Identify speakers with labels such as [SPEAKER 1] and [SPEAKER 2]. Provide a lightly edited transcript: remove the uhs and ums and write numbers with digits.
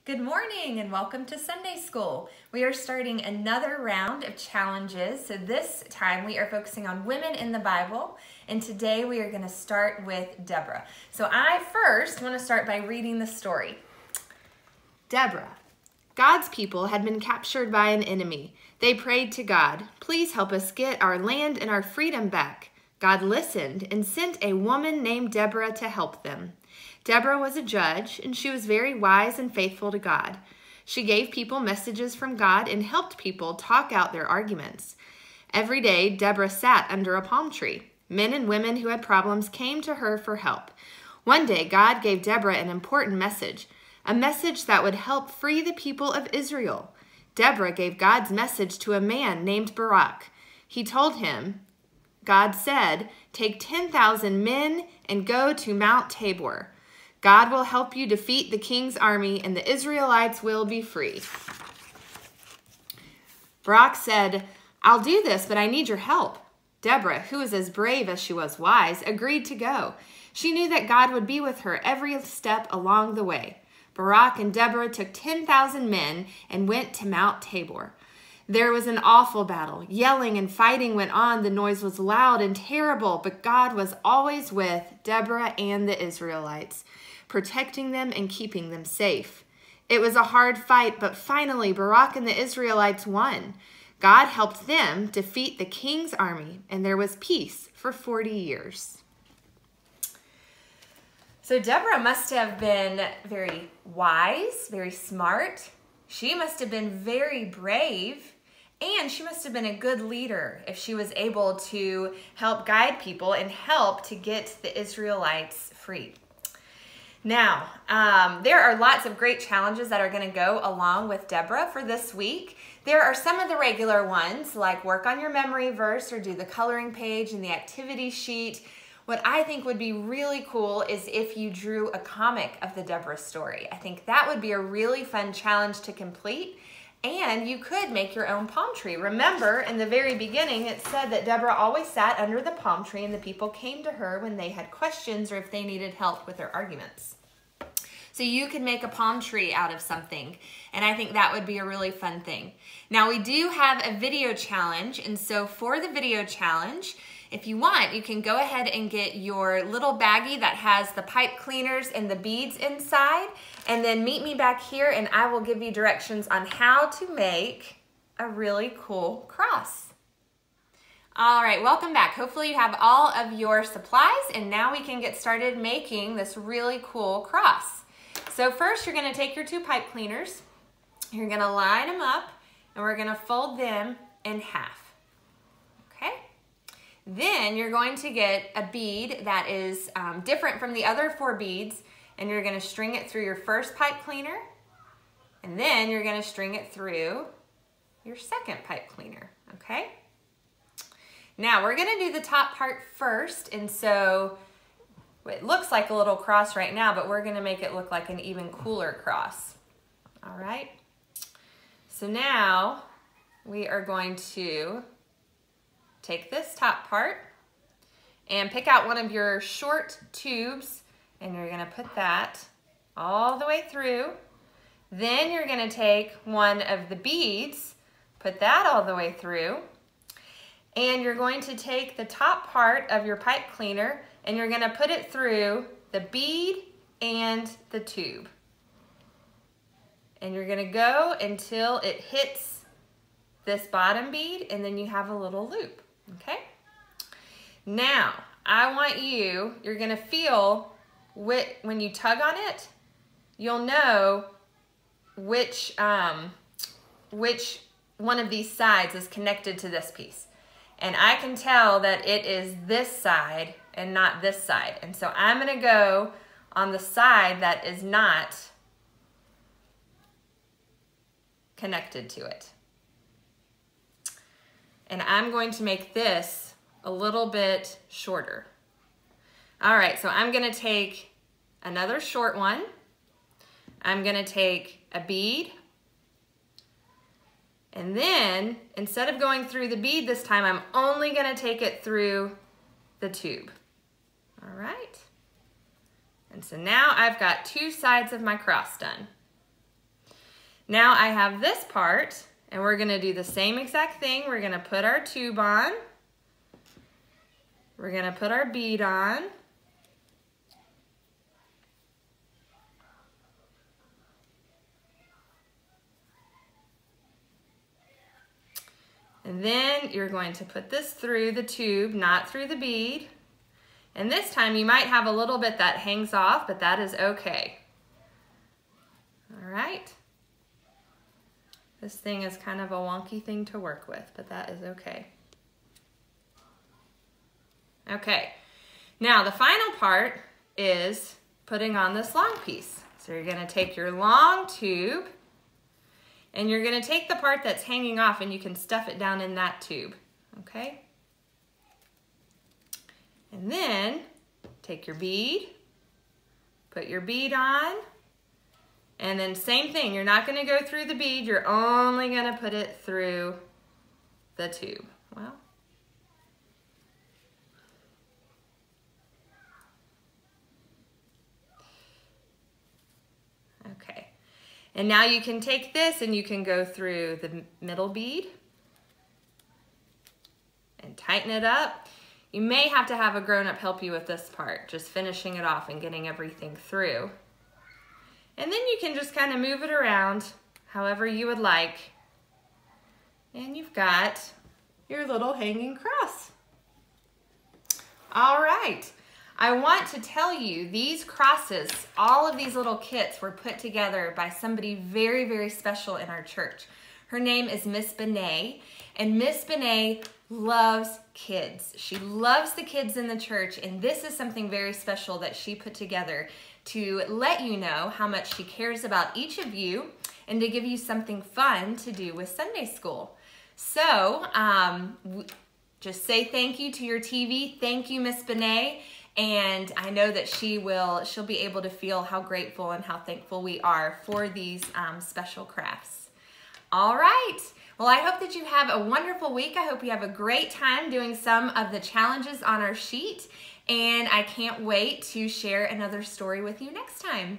[SPEAKER 1] Good morning and welcome to Sunday School. We are starting another round of challenges. So this time we are focusing on women in the Bible, and today we are going to start with Deborah. So I first want to start by reading the story. Deborah. God's people had been captured by an enemy. They prayed to God, "Please help us get our land and our freedom back." God listened and sent a woman named Deborah to help them. Deborah was a judge, and she was very wise and faithful to God. She gave people messages from God and helped people talk out their arguments. Every day, Deborah sat under a palm tree. Men and women who had problems came to her for help. One day, God gave Deborah an important message, a message that would help free the people of Israel. Deborah gave God's message to a man named Barak. He told him, God said, "Take 10,000 men and go to Mount Tabor. God will help you defeat the king's army, and the Israelites will be free." Barak said, "I'll do this, but I need your help." Deborah, who was as brave as she was wise, agreed to go. She knew that God would be with her every step along the way. Barak and Deborah took 10,000 men and went to Mount Tabor. There was an awful battle. Yelling and fighting went on. The noise was loud and terrible, but God was always with Deborah and the Israelites, protecting them and keeping them safe. It was a hard fight, but finally Barak and the Israelites won. God helped them defeat the king's army, and there was peace for 40 years. So Deborah must have been very wise, very smart. She must have been very brave, and she must have been a good leader if she was able to help guide people and help to get the Israelites free. Now, there are lots of great challenges that are going to go along with Deborah for this week. There are some of the regular ones, like work on your memory verse or do the coloring page and the activity sheet. What I think would be really cool is if you drew a comic of the Deborah story. I think that would be a really fun challenge to complete. And you could make your own palm tree. Remember, in the very beginning, it said that Deborah always sat under the palm tree and the people came to her when they had questions or if they needed help with their arguments. So you could make a palm tree out of something, and I think that would be a really fun thing. Now, we do have a video challenge, and so for the video challenge, if you want, you can go ahead and get your little baggie that has the pipe cleaners and the beads inside, and then meet me back here and I will give you directions on how to make a really cool cross. All right, welcome back. Hopefully you have all of your supplies, and now we can get started making this really cool cross. So first you're gonna take your two pipe cleaners, you're gonna line them up, and we're gonna fold them in half, okay? Then you're going to get a bead that is different from the other 4 beads, and you're going to string it through your first pipe cleaner, and then you're going to string it through your second pipe cleaner, okay? Now we're going to do the top part first, and so it looks like a little cross right now, but we're going to make it look like an even cooler cross, all right? So now we are going to take this top part and pick out one of your short tubes, and you're gonna put that all the way through. Then you're gonna take one of the beads, put that all the way through, and you're going to take the top part of your pipe cleaner and you're gonna put it through the bead and the tube. And you're gonna go until it hits this bottom bead, and then you have a little loop. Okay, now I want you're gonna feel when you tug on it, you'll know which one of these sides is connected to this piece. And I can tell that it is this side and not this side. And so I'm gonna go on the side that is not connected to it. And I'm going to make this a little bit shorter. All right, so I'm gonna take another short one. I'm gonna take a bead, and then instead of going through the bead this time, I'm only gonna take it through the tube. All right, and so now I've got 2 sides of my cross done. Now I have this part, and we're gonna do the same exact thing. We're gonna put our tube on. We're gonna put our bead on. And then you're going to put this through the tube, not through the bead. And this time you might have a little bit that hangs off, but that is okay. All right. This thing is kind of a wonky thing to work with, but that is okay. Okay, now the final part is putting on this long piece. So you're gonna take your long tube and you're gonna take the part that's hanging off and you can stuff it down in that tube, okay? And then take your bead, put your bead on, and then same thing, you're not gonna go through the bead, you're only gonna put it through the tube. Well, okay. And now you can take this and you can go through the middle bead and tighten it up. You may have to have a grown-up help you with this part, just finishing it off and getting everything through. And then you can just kind of move it around however you would like. And you've got your little hanging cross. All right. I want to tell you these crosses, all of these little kits were put together by somebody very, very special in our church. Her name is Miss Benet, and Miss Benet loves kids. She loves the kids in the church, and this is something very special that she put together to let you know how much she cares about each of you and to give you something fun to do with Sunday school. So just say thank you to your TV. Thank you, Miss Benet. And I know that she'll be able to feel how grateful and how thankful we are for these special crafts. All right. Well, I hope that you have a wonderful week. I hope you have a great time doing some of the challenges on our sheet. And I can't wait to share another story with you next time.